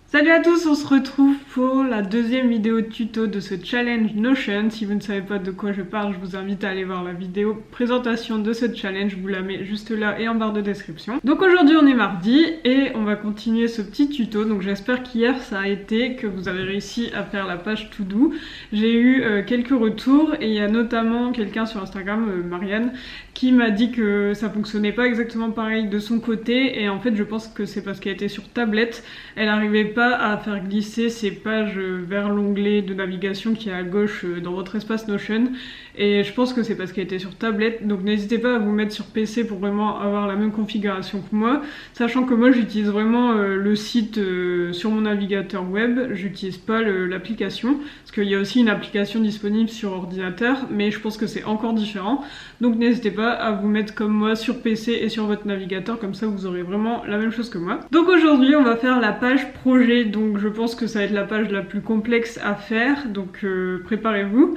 Salut à tous, on se retrouve pour la deuxième vidéo tuto de ce challenge Notion. Si vous ne savez pas de quoi je parle, je vous invite à aller voir la vidéo présentation de ce challenge, je vous la mets juste là et en barre de description. Donc aujourd'hui on est mardi et on va continuer ce petit tuto. Donc j'espère qu'hier ça a été, que vous avez réussi à faire la page to do. J'ai eu quelques retours et il y a notamment quelqu'un sur Instagram, Marianne, qui m'a dit que ça fonctionnait pas exactement pareil de son côté, et en fait je pense que c'est parce qu'elle était sur tablette, elle n'arrivait pas à faire glisser ses pages vers l'onglet de navigation qui est à gauche dans votre espace Notion, et je pense que c'est parce qu'elle était sur tablette. Donc n'hésitez pas à vous mettre sur PC pour vraiment avoir la même configuration que moi, sachant que moi j'utilise vraiment le site sur mon navigateur web, j'utilise pas l'application, parce qu'il y a aussi une application disponible sur ordinateur, mais je pense que c'est encore différent. Donc n'hésitez pas à vous mettre comme moi sur PC et sur votre navigateur, comme ça vous aurez vraiment la même chose que moi. Donc aujourd'hui on va faire la page projet, donc je pense que ça va être la page la plus complexe à faire, donc préparez-vous.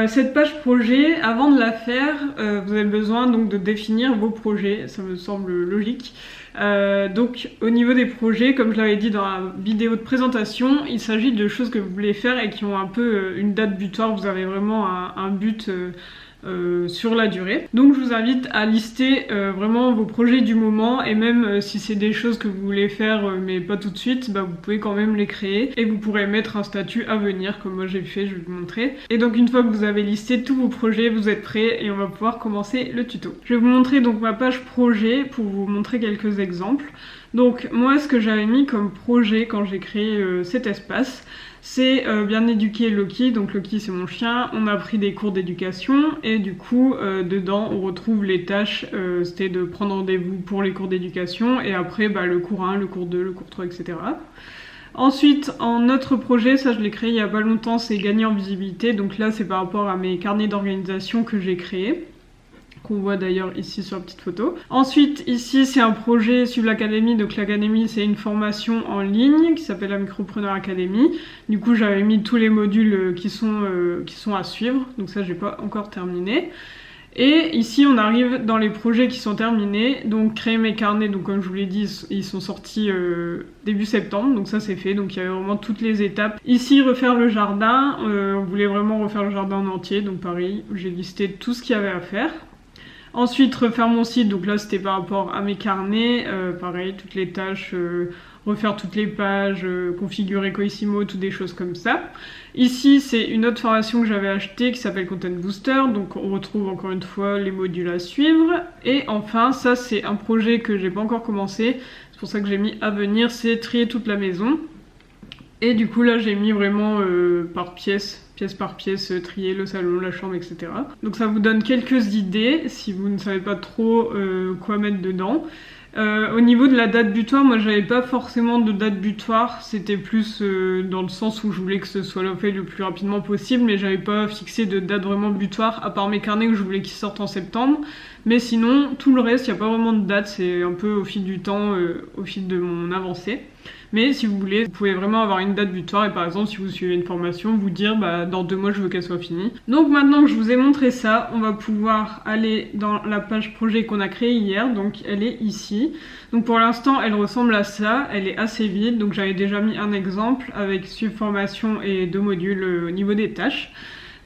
Cette page projet, avant de la faire, vous avez besoin donc de définir vos projets, ça me semble logique. Donc au niveau des projets, comme je l'avais dit dans la vidéo de présentation, il s'agit de choses que vous voulez faire et qui ont un peu une date butoir, vous avez vraiment un but sur la durée. Donc je vous invite à lister vraiment vos projets du moment, et même si c'est des choses que vous voulez faire mais pas tout de suite, vous pouvez quand même les créer et vous pourrez mettre un statut à venir comme moi j'ai fait, je vais vous montrer. Et donc une fois que vous avez listé tous vos projets, vous êtes prêts et on va pouvoir commencer le tuto. Je vais vous montrer donc ma page projet pour vous montrer quelques exemples. Donc moi ce que j'avais mis comme projet quand j'ai créé cet espace, c'est bien éduquer Loki. Donc Loki c'est mon chien, on a pris des cours d'éducation et du coup dedans on retrouve les tâches, c'était de prendre rendez-vous pour les cours d'éducation et après le cours 1, le cours 2, le cours 3, etc. Ensuite, en autre projet, ça je l'ai créé il y a pas longtemps, c'est gagner en visibilité. Donc là c'est par rapport à mes carnets d'organisation que j'ai créés, qu'on voit d'ailleurs ici sur la petite photo. Ensuite ici c'est un projet Suivre l'Académie, donc l'Académie c'est une formation en ligne qui s'appelle la Micropreneur Academy. Du coup j'avais mis tous les modules qui sont à suivre, donc ça j'ai pas encore terminé. Et ici on arrive dans les projets qui sont terminés, donc créer mes carnets, donc comme je vous l'ai dit ils sont sortis début septembre, donc ça c'est fait, donc il y avait vraiment toutes les étapes. Ici refaire le jardin, on voulait vraiment refaire le jardin en entier, donc pareil j'ai listé tout ce qu'il y avait à faire. Ensuite refaire mon site, donc là c'était par rapport à mes carnets, pareil toutes les tâches, refaire toutes les pages, configurer Coissimo, toutes des choses comme ça. Ici c'est une autre formation que j'avais achetée qui s'appelle Content Booster, donc on retrouve encore une fois les modules à suivre. Et enfin ça c'est un projet que j'ai pas encore commencé, c'est pour ça que j'ai mis à venir, c'est trier toute la maison. Et du coup là j'ai mis vraiment par pièce par pièce, trier le salon, la chambre, etc. Donc ça vous donne quelques idées si vous ne savez pas trop quoi mettre dedans. Au niveau de la date butoir, moi j'avais pas forcément de date butoir, c'était plus dans le sens où je voulais que ce soit fait le plus rapidement possible, mais j'avais pas fixé de date vraiment butoir, à part mes carnets où je voulais qu'ils sortent en septembre. Mais sinon, tout le reste, il n'y a pas vraiment de date, c'est un peu au fil du temps, au fil de mon avancée. Mais si vous voulez, vous pouvez vraiment avoir une date butoir et par exemple si vous suivez une formation, vous dire dans 2 mois je veux qu'elle soit finie. Donc maintenant que je vous ai montré ça, on va pouvoir aller dans la page projet qu'on a créée hier, donc elle est ici. Donc pour l'instant elle ressemble à ça, elle est assez vide, donc j'avais déjà mis un exemple avec suivre formation et 2 modules au niveau des tâches.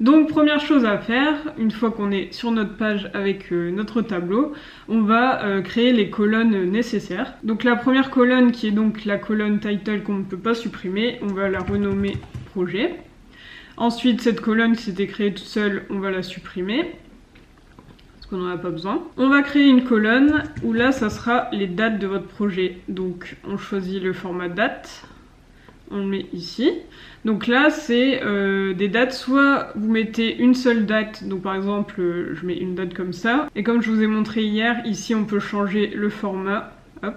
Donc première chose à faire, une fois qu'on est sur notre page avec notre tableau, on va créer les colonnes nécessaires. Donc la première colonne qui est donc la colonne title qu'on ne peut pas supprimer, on va la renommer projet. Ensuite cette colonne qui s'était créée toute seule, on va la supprimer, parce qu'on n'en a pas besoin. On va créer une colonne où là ça sera les dates de votre projet. Donc on choisit le format date, on le met ici. Donc là c'est des dates, soit vous mettez une seule date, donc par exemple je mets une date comme ça, et comme je vous ai montré hier, ici on peut changer le format, hop.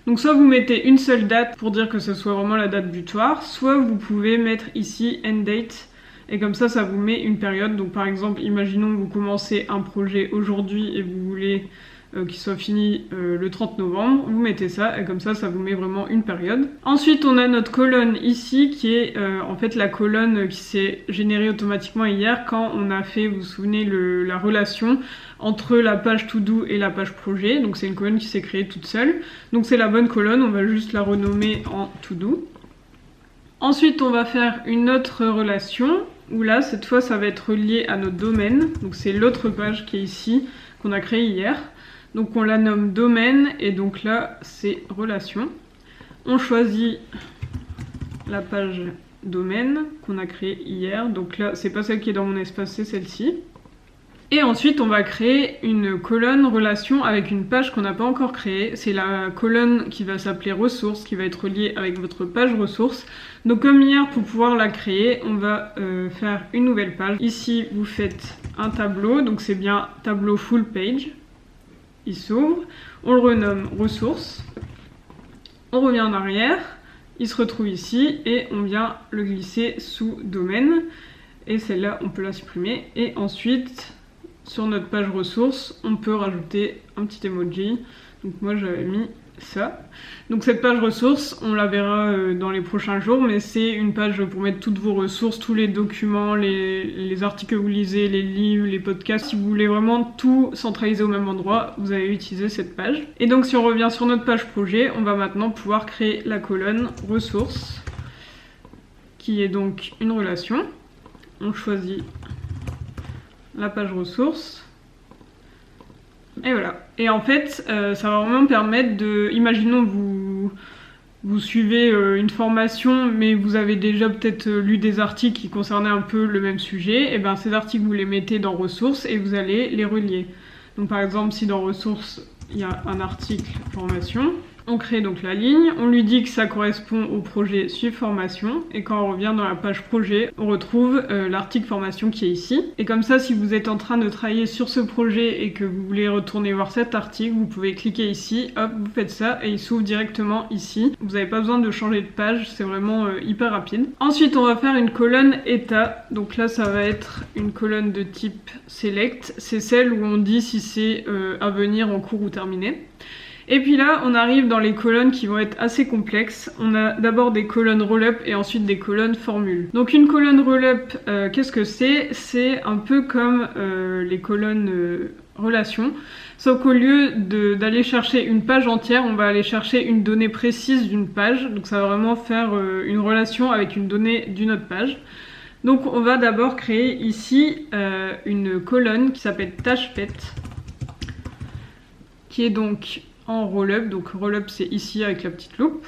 Donc soit vous mettez une seule date pour dire que ce soit vraiment la date butoir, soit vous pouvez mettre ici end date, et comme ça vous met une période. Donc par exemple imaginons que vous commencez un projet aujourd'hui et vous voulez qui soit fini le 30 novembre, vous mettez ça et comme ça vous met vraiment une période. Ensuite on a notre colonne ici qui est en fait la colonne qui s'est générée automatiquement hier quand on a fait, vous vous souvenez, la relation entre la page to do et la page projet. Donc c'est une colonne qui s'est créée toute seule, donc c'est la bonne colonne, on va juste la renommer en to do. Ensuite, on va faire une autre relation, où là, cette fois, ça va être lié à notre domaine. Donc c'est l'autre page qui est ici, qu'on a créée hier. Donc on la nomme domaine, et donc là, c'est relation. On choisit la page domaine qu'on a créée hier. Donc là, c'est pas celle qui est dans mon espace, c'est celle-ci. Et ensuite, on va créer une colonne relation avec une page qu'on n'a pas encore créée. C'est la colonne qui va s'appeler ressources, qui va être liée avec votre page ressources. Donc comme hier, pour pouvoir la créer, on va faire une nouvelle page. Ici, vous faites un tableau, donc c'est bien tableau full page. Il s'ouvre, on le renomme ressources. On revient en arrière, il se retrouve ici et on vient le glisser sous domaine. Et celle-là, on peut la supprimer. Et ensuite, sur notre page ressources, on peut rajouter un petit emoji. Donc moi j'avais mis ça. Donc cette page ressources, on la verra dans les prochains jours, mais c'est une page pour mettre toutes vos ressources, tous les documents, les articles que vous lisez, les livres, les podcasts. Si vous voulez vraiment tout centraliser au même endroit, vous allez utiliser cette page. Et donc si on revient sur notre page projet, on va maintenant pouvoir créer la colonne ressources, qui est donc une relation. On choisit la page ressources. Et voilà. Et en fait, ça va vraiment permettre de... Imaginons vous suivez une formation, mais vous avez déjà peut-être lu des articles qui concernaient un peu le même sujet. Et bien ces articles, vous les mettez dans ressources et vous allez les relier. Donc par exemple, si dans ressources, il y a un article formation, on crée donc la ligne, on lui dit que ça correspond au projet Suivre formation, et quand on revient dans la page projet, on retrouve l'article formation qui est ici. Et comme ça, si vous êtes en train de travailler sur ce projet et que vous voulez retourner voir cet article, vous pouvez cliquer ici, hop, vous faites ça, et il s'ouvre directement ici. Vous n'avez pas besoin de changer de page, c'est vraiment hyper rapide. Ensuite, on va faire une colonne état. Donc là, ça va être une colonne de type select. C'est celle où on dit si c'est à venir, en cours ou terminé. Et puis là, on arrive dans les colonnes qui vont être assez complexes. On a d'abord des colonnes roll-up et ensuite des colonnes formules. Donc une colonne roll-up, qu'est-ce que c'est? C'est un peu comme les colonnes relations, sauf qu'au lieu d'aller chercher une page entière, on va aller chercher une donnée précise d'une page. Donc ça va vraiment faire une relation avec une donnée d'une autre page. Donc on va d'abord créer ici une colonne qui s'appelle tâche faite, qui est donc en roll-up, donc roll-up c'est ici avec la petite loupe.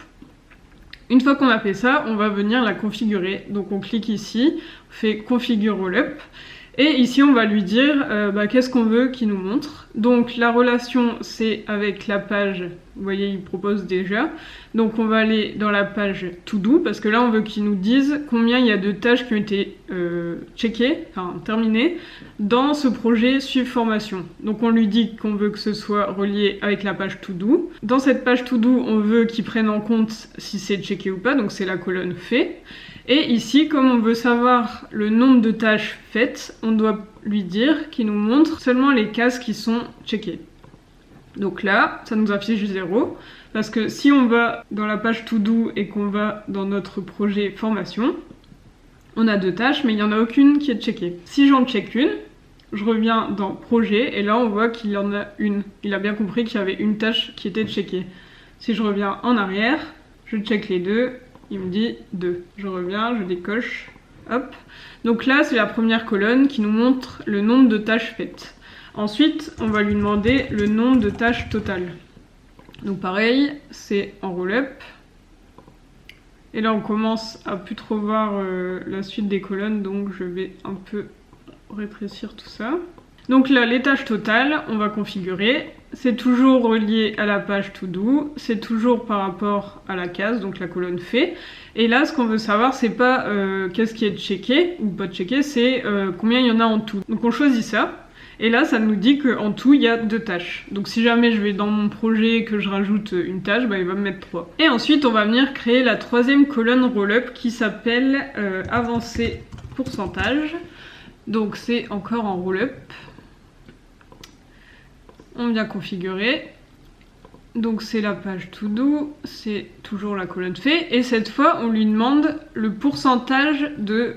Une fois qu'on a fait ça, on va venir la configurer. Donc on clique ici, on fait configure roll-up, et ici on va lui dire qu'est-ce qu'on veut qu'il nous montre. Donc la relation c'est avec la page, vous voyez il propose déjà. Donc on va aller dans la page to do, parce que là on veut qu'il nous dise combien il y a de tâches qui ont été checkées, enfin terminées, dans ce projet Suivre formation. Donc on lui dit qu'on veut que ce soit relié avec la page to do. Dans cette page to do, on veut qu'il prenne en compte si c'est checké ou pas, donc c'est la colonne fait. Et ici, comme on veut savoir le nombre de tâches faites, on doit lui dire qu'il nous montre seulement les cases qui sont checkées. Donc là, ça nous affiche 0, parce que si on va dans la page to do et qu'on va dans notre projet formation, on a 2 tâches, mais il n'y en a aucune qui est checkée. Si j'en check une, je reviens dans projet, et là on voit qu'il y en a une. Il a bien compris qu'il y avait une tâche qui était checkée. Si je reviens en arrière, je check les 2, il me dit 2. Je reviens, je décoche, hop. Donc là, c'est la première colonne qui nous montre le nombre de tâches faites. Ensuite, on va lui demander le nombre de tâches totales. Donc pareil, c'est en roll-up. Et là, on commence à plus trop voir la suite des colonnes, donc je vais un peu rétrécir tout ça. Donc là, les tâches totales, on va configurer. C'est toujours relié à la page to do, c'est toujours par rapport à la case, donc la colonne fait. Et là, ce qu'on veut savoir, c'est pas qu'est-ce qui est checké ou pas checké, c'est combien il y en a en tout. Donc on choisit ça. Et là, ça nous dit qu'en tout, il y a 2 tâches. Donc si jamais je vais dans mon projet et que je rajoute une tâche, il va me mettre 3. Et ensuite, on va venir créer la 3e colonne roll-up qui s'appelle avancée pourcentage. Donc c'est encore en roll-up. On vient configurer. Donc c'est la page to do, c'est toujours la colonne fait. Et cette fois, on lui demande le pourcentage de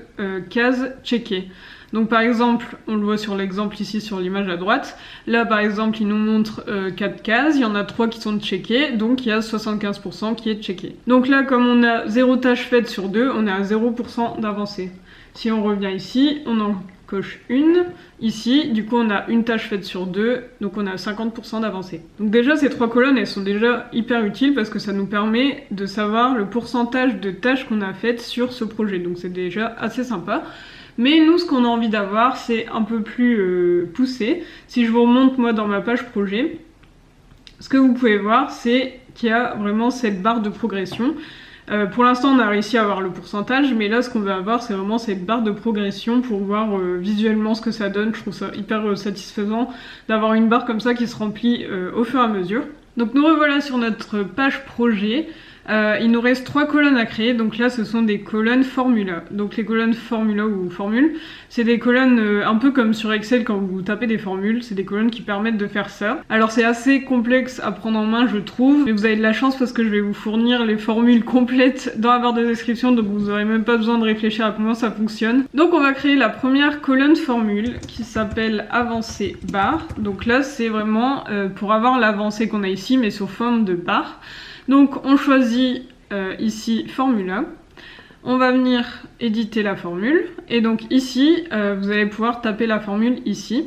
cases checkées. Donc par exemple, on le voit sur l'exemple ici sur l'image à droite, là par exemple il nous montre 4 cases, il y en a 3 qui sont checkées, donc il y a 75% qui est checké. Donc là comme on a 0 tâche faite sur 2, on est à 0% d'avancée. Si on revient ici, on en coche une, ici, du coup on a une tâche faite sur 2, donc on a 50% d'avancée. Donc déjà ces 3 colonnes elles sont déjà hyper utiles parce que ça nous permet de savoir le pourcentage de tâches qu'on a faites sur ce projet, donc c'est déjà assez sympa. Mais nous ce qu'on a envie d'avoir c'est un peu plus poussé. Si je vous remonte moi dans ma page projet, ce que vous pouvez voir c'est qu'il y a vraiment cette barre de progression. Pour l'instant on a réussi à avoir le pourcentage, mais là ce qu'on va avoir c'est vraiment cette barre de progression pour voir visuellement ce que ça donne. Je trouve ça hyper satisfaisant d'avoir une barre comme ça qui se remplit au fur et à mesure. Donc nous revoilà sur notre page projet. Il nous reste 3 colonnes à créer, donc là ce sont des colonnes formula. Donc les colonnes formula ou formules, c'est des colonnes un peu comme sur Excel quand vous tapez des formules, c'est des colonnes qui permettent de faire ça. Alors c'est assez complexe à prendre en main je trouve, mais vous avez de la chance parce que je vais vous fournir les formules complètes dans la barre de description, donc vous n'aurez même pas besoin de réfléchir à comment ça fonctionne. Donc on va créer la première colonne formule qui s'appelle avancée barre. Donc là c'est vraiment pour avoir l'avancée qu'on a ici mais sous forme de barre. Donc on choisit ici formula, on va venir éditer la formule et donc ici vous allez pouvoir taper la formule ici.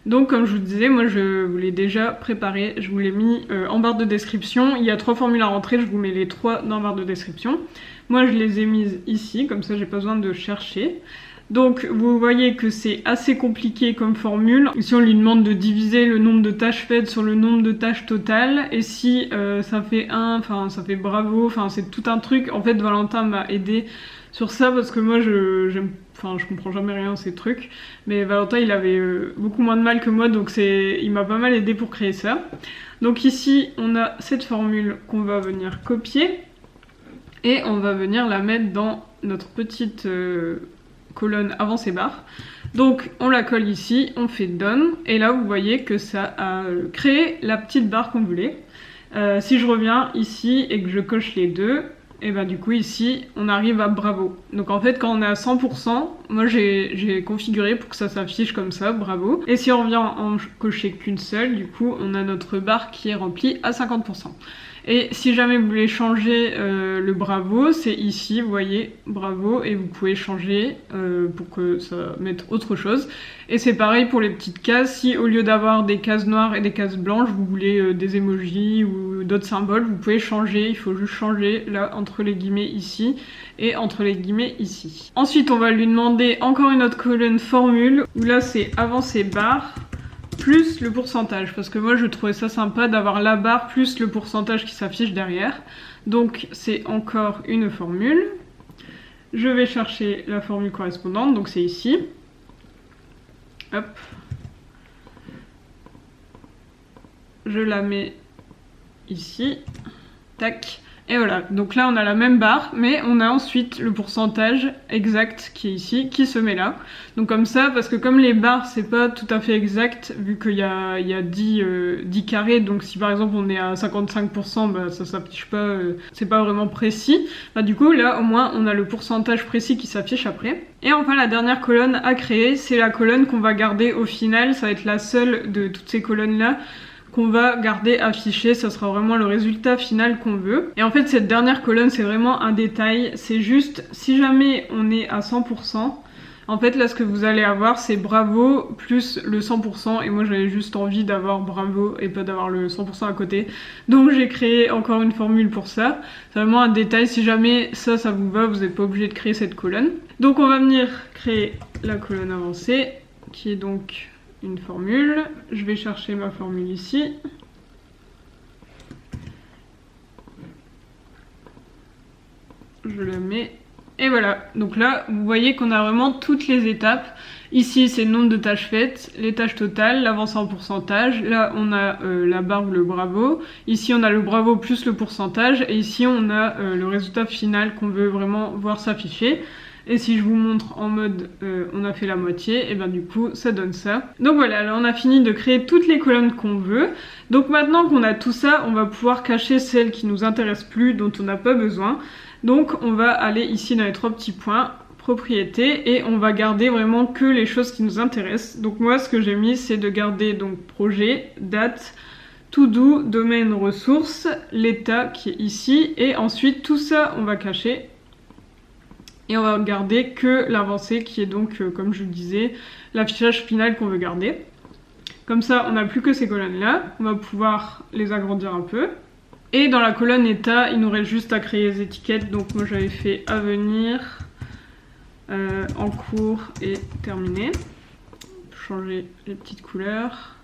Donc comme je vous disais, moi je vous l'ai déjà préparé, je vous l'ai mis en barre de description, il y a 3 formules à rentrer, je vous mets les 3 dans la barre de description. Moi je les ai mises ici, comme ça j'ai pas besoin de chercher. Donc vous voyez que c'est assez compliqué comme formule. Ici on lui demande de diviser le nombre de tâches faites sur le nombre de tâches totales. Et si ça fait 1, enfin ça fait bravo, enfin c'est tout un truc. En fait Valentin m'a aidé sur ça parce que moi je comprends jamais rien à ces trucs. Mais Valentin il avait beaucoup moins de mal que moi donc il m'a pas mal aidé pour créer ça. Donc ici on a cette formule qu'on va venir copier. Et on va venir la mettre dans notre petite... colonne avancée barre. Donc on la colle ici, on fait done et là vous voyez que ça a créé la petite barre qu'on voulait. Si je reviens ici et que je coche les deux, et ben du coup ici on arrive à bravo. Donc en fait quand on est à 100%, moi j'ai configuré pour que ça s'affiche comme ça, bravo. Et si on revient en cocher qu'une seule, du coup on a notre barre qui est remplie à 50%. Et si jamais vous voulez changer le bravo, c'est ici, vous voyez, bravo, et vous pouvez changer pour que ça mette autre chose. Et c'est pareil pour les petites cases, si au lieu d'avoir des cases noires et des cases blanches, vous voulez des emojis ou d'autres symboles, vous pouvez changer, il faut juste changer là entre les guillemets ici et entre les guillemets ici. Ensuite on va lui demander encore une autre colonne formule, où là c'est avancée barre, plus le pourcentage, parce que moi je trouvais ça sympa d'avoir la barre plus le pourcentage qui s'affiche derrière. Donc c'est encore une formule. Je vais chercher la formule correspondante, donc c'est ici. Hop. Je la mets ici. Tac. Et voilà, donc là on a la même barre, mais on a ensuite le pourcentage exact qui est ici, qui se met là. Donc comme ça, parce que comme les barres c'est pas tout à fait exact, vu qu'il y a 10 carrés, donc si par exemple on est à 55%, bah, ça s'affiche pas, c'est pas vraiment précis. Bah, du coup là au moins on a le pourcentage précis qui s'affiche après. Et enfin la dernière colonne à créer, c'est la colonne qu'on va garder au final, ça va être la seule de toutes ces colonnes là qu'on va garder affiché, ça sera vraiment le résultat final qu'on veut. Et en fait cette dernière colonne c'est vraiment un détail, c'est juste si jamais on est à 100%, en fait là ce que vous allez avoir c'est bravo plus le 100% et moi j'avais juste envie d'avoir bravo et pas d'avoir le 100% à côté. Donc j'ai créé encore une formule pour ça, c'est vraiment un détail, si jamais ça vous va, vous n'êtes pas obligé de créer cette colonne. Donc on va venir créer la colonne avancée qui est donc une formule. Je vais chercher ma formule ici. Je la mets. Et voilà. Donc là, vous voyez qu'on a vraiment toutes les étapes. Ici, c'est le nombre de tâches faites, les tâches totales, l'avancée en pourcentage. Là, on a la barre ou le bravo. Ici, on a le bravo plus le pourcentage. Et ici, on a le résultat final qu'on veut vraiment voir s'afficher. Et si je vous montre en mode on a fait la moitié, et bien du coup ça donne ça. Donc voilà, là on a fini de créer toutes les colonnes qu'on veut. Donc maintenant qu'on a tout ça, on va pouvoir cacher celles qui nous intéressent plus, dont on n'a pas besoin. Donc on va aller ici dans les 3 petits points, propriété et on va garder vraiment que les choses qui nous intéressent. Donc moi ce que j'ai mis c'est de garder donc projet, date, to do, domaine, ressources, l'état qui est ici et ensuite tout ça on va cacher et on va garder que l'avancée qui est donc comme je le disais l'affichage final qu'on veut garder. Comme ça on n'a plus que ces colonnes là, on va pouvoir les agrandir un peu. Et dans la colonne état il nous reste juste à créer les étiquettes, donc moi j'avais fait à venir, en cours et terminé. Changer les petites couleurs.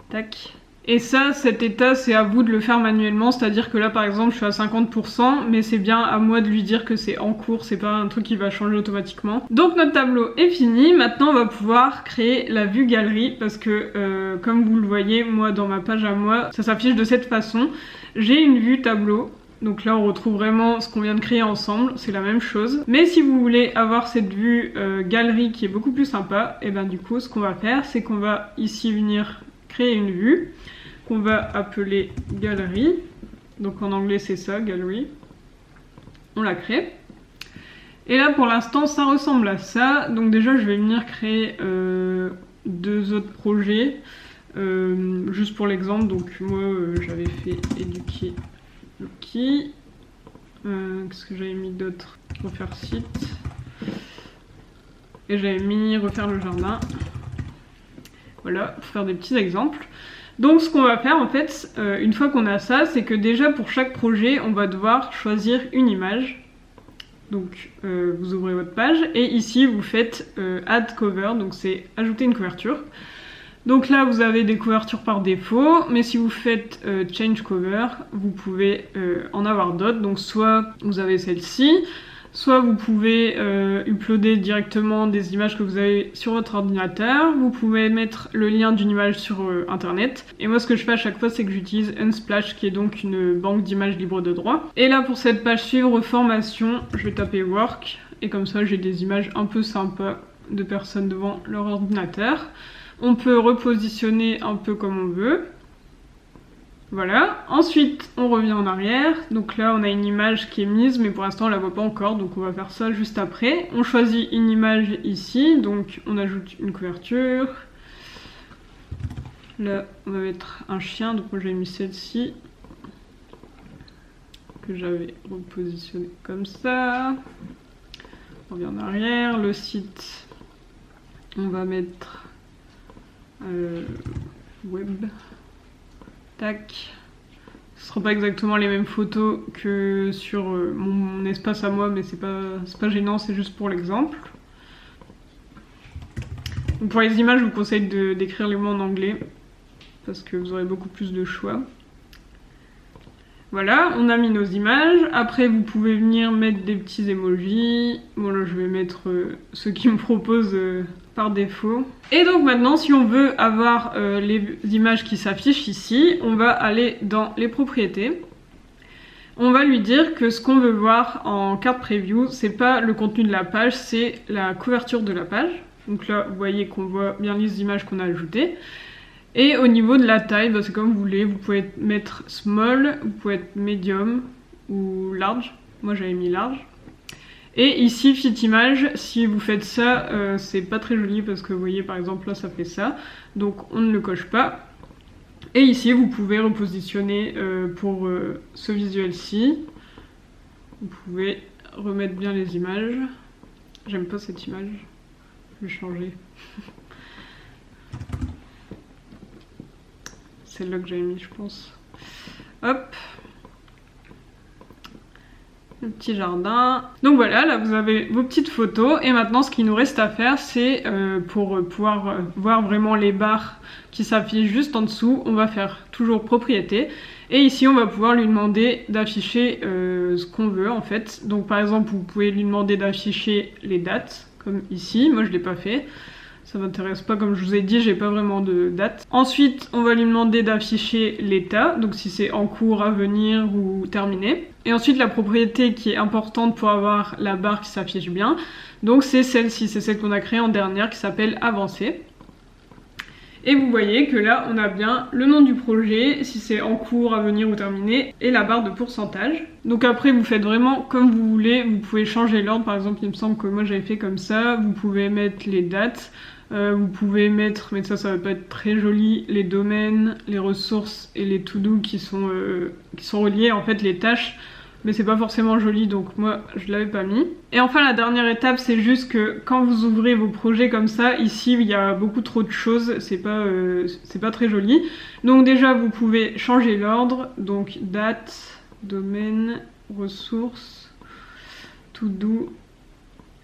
Tac. Et ça, cet état, c'est à vous de le faire manuellement, c'est-à-dire que là par exemple je suis à 50%, mais c'est bien à moi de lui dire que c'est en cours, c'est pas un truc qui va changer automatiquement. Donc notre tableau est fini, maintenant on va pouvoir créer la vue galerie, parce que comme vous le voyez, moi dans ma page à moi, ça s'affiche de cette façon. J'ai une vue tableau. Donc là on retrouve vraiment ce qu'on vient de créer ensemble, c'est la même chose. Mais si vous voulez avoir cette vue galerie qui est beaucoup plus sympa, et ben du coup ce qu'on va faire c'est qu'on va ici venir créer une vue qu'on va appeler galerie. Donc en anglais c'est ça, gallery. On la crée. Et là pour l'instant ça ressemble à ça. Donc déjà je vais venir créer 2 autres projets. Juste pour l'exemple, donc moi j'avais fait éduquer. Ok. Qu'est-ce que j'avais mis d'autre? Refaire site. Et j'avais mis refaire le jardin. Voilà, pour faire des petits exemples. Donc ce qu'on va faire en fait, une fois qu'on a ça, c'est que déjà pour chaque projet, on va devoir choisir une image. Donc vous ouvrez votre page et ici vous faites add cover, donc c'est ajouter une couverture. Donc là vous avez des couvertures par défaut, mais si vous faites change cover, vous pouvez en avoir d'autres. Donc soit vous avez celle-ci, soit vous pouvez uploader directement des images que vous avez sur votre ordinateur. Vous pouvez mettre le lien d'une image sur internet. Et moi ce que je fais à chaque fois c'est que j'utilise Unsplash qui est donc une banque d'images libre de droit. Et là pour cette page suivre formation, je vais taper work. Et comme ça j'ai des images un peu sympas de personnes devant leur ordinateur. On peut repositionner un peu comme on veut. Voilà. Ensuite, on revient en arrière. Donc là, on a une image qui est mise, mais pour l'instant, on la voit pas encore. Donc on va faire ça juste après. On choisit une image ici. Donc on ajoute une couverture. Là, on va mettre un chien. Donc moi, j'ai mis celle-ci. Que j'avais repositionné comme ça. On revient en arrière. Le site, on va mettre... web. Tac. Ce sera pas exactement les mêmes photos que sur mon espace à moi, mais c'est pas gênant, c'est juste pour l'exemple. Pour les images, je vous conseille d'écrire les mots en anglais parce que vous aurez beaucoup plus de choix. Voilà, on a mis nos images. Après, vous pouvez venir mettre des petits emojis. Bon là, je vais mettre ceux qui me proposent par défaut. Et donc maintenant, si on veut avoir les images qui s'affichent ici, on va aller dans les propriétés. On va lui dire que ce qu'on veut voir en carte preview, c'est pas le contenu de la page, c'est la couverture de la page. Donc là, vous voyez qu'on voit bien les images qu'on a ajoutées. Et au niveau de la taille, bah c'est comme vous voulez, vous pouvez mettre small, vous pouvez être medium ou large. Moi j'avais mis large. Et ici, fit image, si vous faites ça, c'est pas très joli parce que vous voyez par exemple là ça fait ça. Donc on ne le coche pas. Et ici vous pouvez repositionner pour ce visuel-ci. Vous pouvez remettre bien les images. J'aime pas cette image, je vais changer. Celle-là que j'avais mis, je pense. Hop. Le petit jardin. Donc voilà, là vous avez vos petites photos. Et maintenant, ce qu'il nous reste à faire, c'est pour pouvoir voir vraiment les barres qui s'affichent juste en dessous, on va faire toujours propriété. Et ici, on va pouvoir lui demander d'afficher ce qu'on veut en fait. Donc par exemple, vous pouvez lui demander d'afficher les dates, comme ici. Moi, je ne l'ai pas fait. Ça m'intéresse pas, comme je vous ai dit, j'ai pas vraiment de date. Ensuite, on va lui demander d'afficher l'état, donc si c'est en cours, à venir ou terminé. Et ensuite, la propriété qui est importante pour avoir la barre qui s'affiche bien, donc c'est celle-ci, c'est celle qu'on a créée en dernière qui s'appelle avancer. Et vous voyez que là on a bien le nom du projet, si c'est en cours, à venir ou terminé, et la barre de pourcentage. Donc après vous faites vraiment comme vous voulez, vous pouvez changer l'ordre, par exemple il me semble que moi j'avais fait comme ça, vous pouvez mettre les dates, vous pouvez mettre, mais ça va pas être très joli, les domaines, les ressources et les to-do qui sont reliés, en fait les tâches, mais c'est pas forcément joli donc moi je l'avais pas mis. Et enfin la dernière étape c'est juste que quand vous ouvrez vos projets comme ça, ici il y a beaucoup trop de choses, c'est pas très joli. Donc déjà vous pouvez changer l'ordre, donc date, domaine, ressources, to do,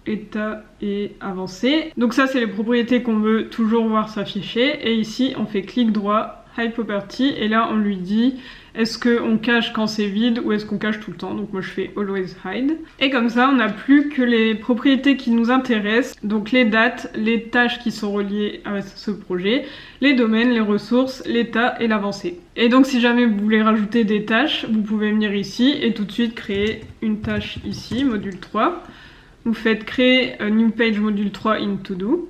état et avancé. Donc ça c'est les propriétés qu'on veut toujours voir s'afficher et ici on fait clic droit, hide property et là on lui dit est-ce qu'on cache quand c'est vide ou est-ce qu'on cache tout le temps. Donc moi je fais always hide et comme ça on n'a plus que les propriétés qui nous intéressent, donc les dates, les tâches qui sont reliées à ce projet, les domaines, les ressources, l'état et l'avancée. Et donc si jamais vous voulez rajouter des tâches, vous pouvez venir ici et tout de suite créer une tâche ici, module 3. Vous faites créer un new page module 3 in to do.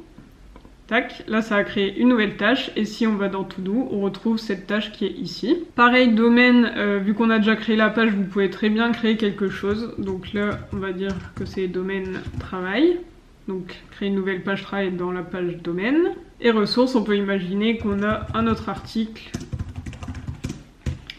Tac, là ça a créé une nouvelle tâche et si on va dans to do, on retrouve cette tâche qui est ici. Pareil, domaine, vu qu'on a déjà créé la page, vous pouvez très bien créer quelque chose. Donc là, on va dire que c'est domaine travail. Donc créer une nouvelle page travail dans la page domaine. Et ressources, on peut imaginer qu'on a un autre article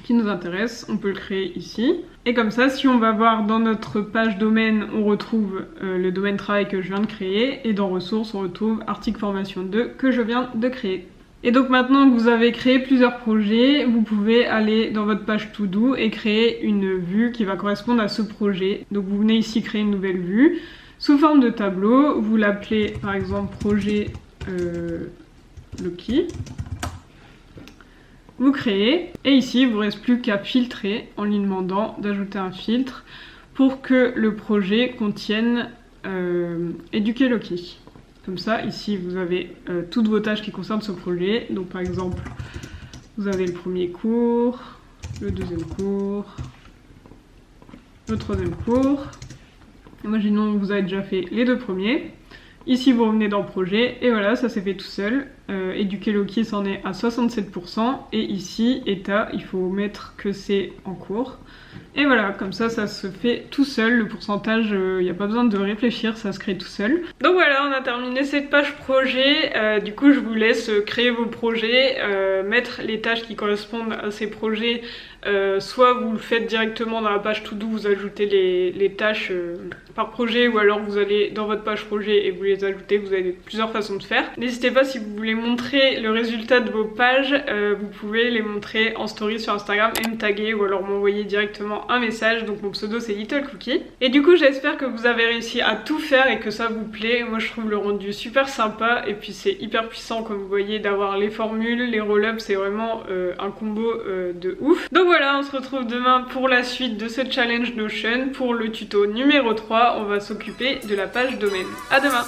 qui nous intéresse, on peut le créer ici. Et comme ça, si on va voir dans notre page domaine, on retrouve le domaine travail que je viens de créer, et dans ressources, on retrouve article formation 2 que je viens de créer. Et donc maintenant que vous avez créé plusieurs projets, vous pouvez aller dans votre page to do et créer une vue qui va correspondre à ce projet. Donc vous venez ici créer une nouvelle vue sous forme de tableau, vous l'appelez par exemple projet Loki. Vous créez et ici il ne vous reste plus qu'à filtrer en lui demandant d'ajouter un filtre pour que le projet contienne éduquer Loki. Comme ça ici vous avez toutes vos tâches qui concernent ce projet. Donc par exemple vous avez le premier cours, le deuxième cours, le troisième cours. Imaginons que vous avez déjà fait les deux premiers. Ici vous revenez dans projet et voilà, ça s'est fait tout seul. Éduquer Loki c'en est à 67% et ici état, il faut mettre que c'est en cours. Et voilà, comme ça se fait tout seul, le pourcentage, il n'y a pas besoin de réfléchir, ça se crée tout seul. Donc voilà, on a terminé cette page projet, du coup je vous laisse créer vos projets, mettre les tâches qui correspondent à ces projets, soit vous le faites directement dans la page to do, vous ajoutez les tâches par projet, ou alors vous allez dans votre page projet et vous les ajoutez, vous avez plusieurs façons de faire. N'hésitez pas, si vous voulez montrer le résultat de vos pages, vous pouvez les montrer en story sur Instagram et me taguer ou alors m'envoyer directement un message. Donc mon pseudo c'est Little Cookie. Et du coup j'espère que vous avez réussi à tout faire et que ça vous plaît. Moi je trouve le rendu super sympa et puis c'est hyper puissant comme vous voyez d'avoir les formules, les roll-ups, c'est vraiment un combo de ouf. Donc voilà, on se retrouve demain pour la suite de ce challenge Notion. Pour le tuto numéro 3, on va s'occuper de la page domaine. À demain!